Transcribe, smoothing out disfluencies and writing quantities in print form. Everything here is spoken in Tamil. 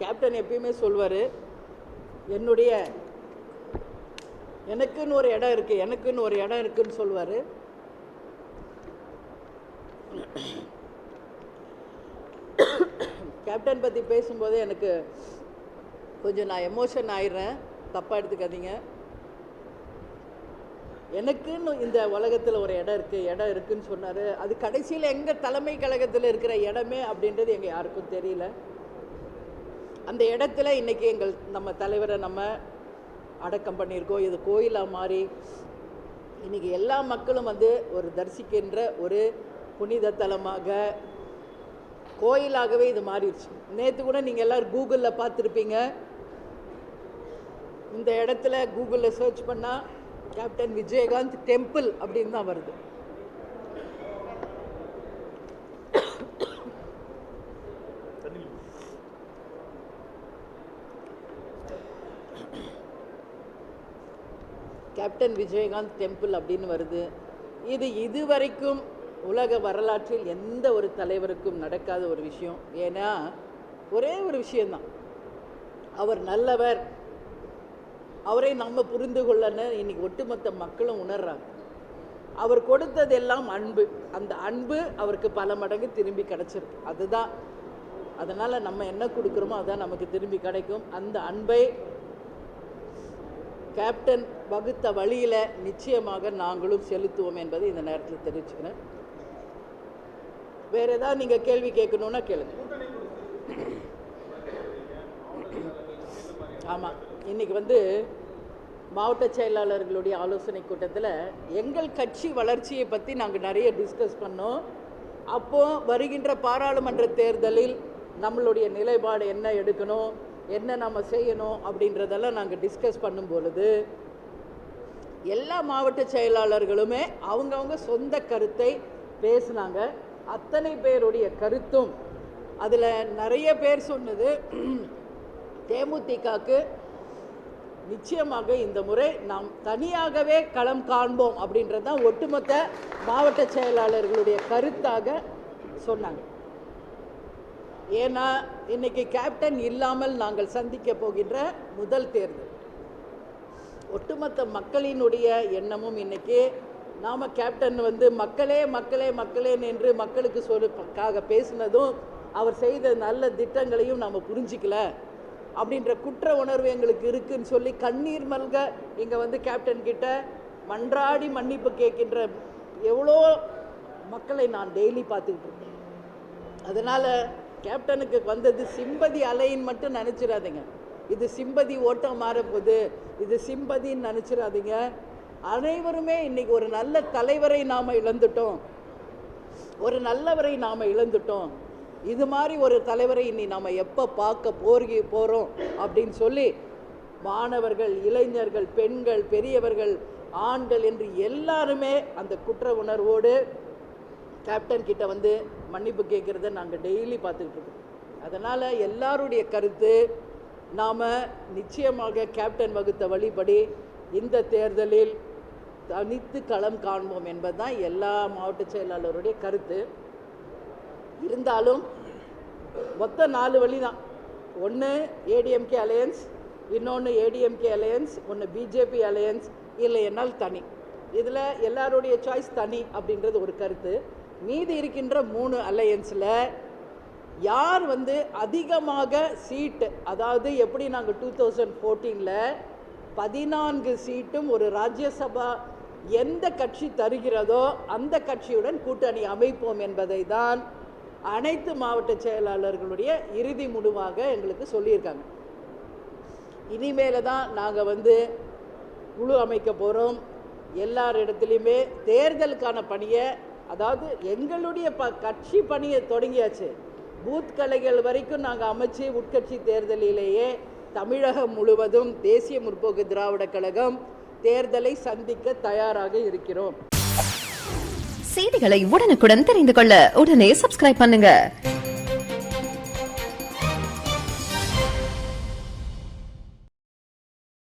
கேப்டன் எப்பயுமே சொல்வார், எனக்குன்னு ஒரு இடம் இருக்குது, எனக்குன்னு ஒரு இடம் இருக்குதுன்னு சொல்லுவார். கேப்டன் பற்றி பேசும்போது எனக்கு கொஞ்சம் நான் எமோஷன் ஆயிடுறேன், தப்பாக எடுத்துக்காதீங்க. எனக்குன்னு இந்த உலகத்தில் ஒரு இடம் இருக்குதுன்னு சொன்னார். அது கடைசியில் எங்கள் தலைமை கழகத்தில் இருக்கிற இடமே அப்படின்றது எங்கள் யாருக்கும் தெரியல. அந்த இடத்துல இன்றைக்கி நம்ம தலைவரை நம்ம அடக்கம் பண்ணியிருக்கோம். இது கோயிலாக மாறி இன்றைக்கி எல்லா மக்களும் ஒரு தரிசிக்கின்ற ஒரு புனித தலமாக, கோயிலாகவே இது மாறிடுச்சு. நேற்று கூட நீங்கள் எல்லோரும் கூகுளில் பார்த்துருப்பீங்க. இந்த இடத்துல கூகுளில் சர்ச் பண்ணால் கேப்டன் விஜயகாந்த் டெம்பிள் அப்படின்னு தான் வருது. கேப்டன் விஜயகாந்த் டெம்பிள் அப்படின்னு வருது. இதுவரைக்கும் உலக வரலாற்றில் எந்த ஒரு தலைவருக்கும் நடக்காத ஒரு விஷயம். ஏன்னா ஒரே ஒரு விஷயந்தான், அவர் நல்லவர், அவரை நம்ம புரிந்து கொள்ளன்னு இன்னைக்கு ஒட்டுமொத்த மக்களும் உணர்றாங்க. அவர் கொடுத்ததெல்லாம் அன்பு. அந்த அன்பு அவருக்கு பல மடங்கு திரும்பி கிடைச்சிருக்கு. அதுதான், அதனால் நம்ம என்ன கொடுக்குறோமோ அதுதான் நமக்கு திரும்பி கிடைக்கும். அந்த அன்பை கேப்டன் வகுத்த வழியில் நிச்சயமாக நாங்களும் செலுத்துவோம் என்பதை இந்த நேரத்தில் தெரிவிச்சுக்கிறேன். வேறு ஏதாவது நீங்கள் கேள்வி கேட்கணுன்னா கேளுங்க. ஆமாம், இன்றைக்கி மாவட்ட செயலாளர்களுடைய ஆலோசனை கூட்டத்தில் எங்கள் கட்சி வளர்ச்சியை பற்றி நாங்கள் நிறைய டிஸ்கஸ் பண்ணோம். அப்போது வருகின்ற பாராளுமன்ற தேர்தலில் நம்மளுடைய நிலைப்பாடு என்ன எடுக்கணும், என்ன நம்ம செய்யணும் அப்படின்றதெல்லாம் நாங்கள் டிஸ்கஸ் பண்ணும் பொழுது எல்லா மாவட்ட செயலாளர்களுமே அவங்கவுங்க சொந்த கருத்தை பேசினாங்க. அத்தனை பேருடைய கருத்தும் அதில் நிறைய பேர் சொன்னது, தேமுதிகக்கு நிச்சயமாக இந்த முறை நாம் தனியாகவே களம் காண்போம் அப்படின்றது தான் ஒட்டுமொத்த மாவட்ட செயலாளர்களுடைய கருத்தாக சொன்னாங்க. ஏன்னா இன்னைக்கு கேப்டன் இல்லாமல் நாங்கள் சந்திக்க போகின்ற முதல் தேர்தல். ஒட்டுமொத்த மக்களினுடைய எண்ணமும் இன்னைக்கு நாம் கேப்டன் மக்களே மக்களே மக்களேன்னு என்று மக்களுக்கு சொல்லுக்காக பேசினதும், அவர் செய்த நல்ல திட்டங்களையும் நாம் புரிஞ்சிக்கல அப்படின்ற குற்ற உணர்வு எங்களுக்கு இருக்குன்னு சொல்லி கண்ணீர் மல்க இங்கே கேப்டன் கிட்ட மன்றாடி மன்னிப்பு கேட்கின்ற எவ்வளோ மக்களை நான் டெய்லி பார்த்துக்கிட்டு இருக்கேன். அதனால் கேப்டனுக்கு வந்தது சிம்பதி அலைன்னு மட்டும் நினச்சிடாதீங்க. இது சிம்பதி ஓட்டம் மாறப்போகுது, இது சிம்பதின்னு நினச்சிடாதீங்க. அனைவருமே இன்றைக்கி ஒரு நல்ல தலைவரை நாம் இழந்துட்டோம், ஒரு நல்லவரை நாம் இழந்துட்டோம். இது மாதிரி ஒரு தலைவரை இனி நாம் எப்போ பார்க்க போகிறோம் அப்படின்னு சொல்லி மாணவர்கள், இளைஞர்கள், பெண்கள், பெரியவர்கள், ஆண்கள் என்று எல்லாருமே அந்த குற்ற உணர்வோடு கேப்டன் கிட்ட மன்னிப்பு கேட்குறத நாங்கள் டெய்லி பார்த்துக்கிட்டு இருக்கோம். அதனால் எல்லாருடைய கருத்து, நாம் நிச்சயமாக கேப்டன் வகுத்த வழிபடி இந்த தேர்தலில் தனித்து களம் காண்போம் என்பது தான் எல்லா மாவட்ட செயலாளருடைய கருத்து. இருந்தாலும் மொத்த 4 வழி தான். ஒன்று ஏடிஎம்கே அலையன்ஸ், இன்னொன்று ஏடிஎம்கே அலையன்ஸ், ஒன்று பிஜேபி அலையன்ஸ், இல்லை என்னால் தனி. இதில் எல்லாருடைய சாய்ஸ் தனி அப்படின்றது ஒரு கருத்து. மீதி இருக்கின்ற 3 அலையன்ஸில் யார் அதிகமாக சீட்டு, அதாவது எப்படி நாங்கள் 2014 14 சீட்டும் ஒரு ராஜ்யசபா எந்த கட்சி தருகிறதோ அந்த கட்சியுடன் கூட்டணி அமைப்போம் என்பதை தான் அனைத்து மாவட்ட செயலாளர்களுடைய இறுதி முடிவாக எங்களுக்கு சொல்லியிருக்காங்க. இனிமேல தான் நாங்கள் குழு அமைக்க போகிறோம். எல்லார் இடத்துலையுமே தேர்தலுக்கான பணியை, அதாவது எங்களுடைய கட்சி பணியை தொடங்கியாச்சு. பூத் கலைகள் வரைக்கும் நாங்கள் அமைச்சு உட்கட்சி தேர்தலிலேயே தமிழகம் முழுவதும் தேசிய முற்போக்கு திராவிட கழகம் தேர்தலை சந்திக்க தயாராக இருக்கிறோம். செய்திகளை உடனுக்குடன் தெரிந்து கொள்ள உடனே சப்ஸ்கிரைப் பண்ணுங்க.